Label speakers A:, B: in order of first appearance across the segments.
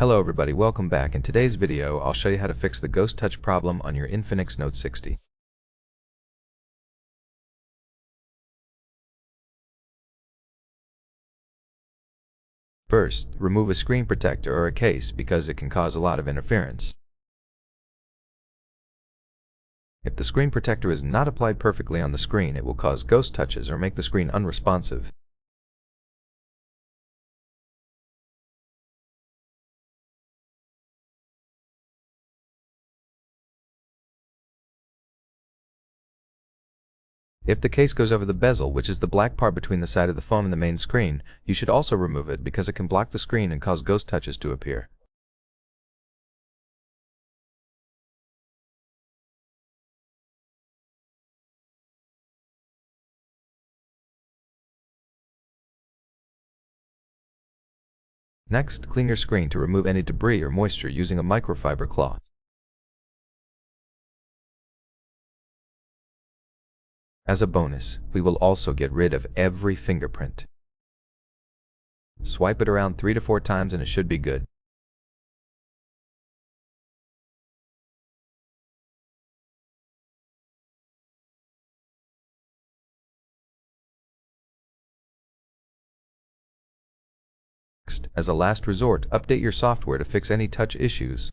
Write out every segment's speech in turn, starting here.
A: Hello everybody, welcome back. In today's video, I'll show you how to fix the ghost touch problem on your INFINIX Note 60. First, remove a screen protector or a case because it can cause a lot of interference. If the screen protector is not applied perfectly on the screen, it will cause ghost touches or make the screen unresponsive. If the case goes over the bezel, which is the black part between the side of the phone and the main screen, you should also remove it because it can block the screen and cause ghost touches to appear. Next, clean your screen to remove any debris or moisture using a microfiber cloth. As a bonus, we will also get rid of every fingerprint. Swipe it around 3 to 4 times and it should be good. Next, as a last resort, update your software to fix any touch issues.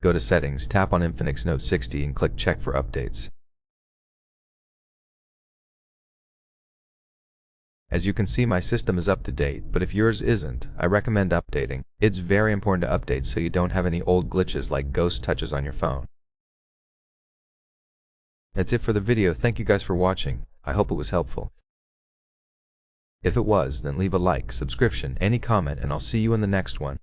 A: Go to Settings, tap on INFINIX Note 60 and click Check for Updates. As you can see, my system is up to date, but if yours isn't, I recommend updating. It's very important to update so you don't have any old glitches like ghost touches on your phone. That's it for the video. Thank you guys for watching. I hope it was helpful. If it was, then leave a like, subscription, any comment, and I'll see you in the next one.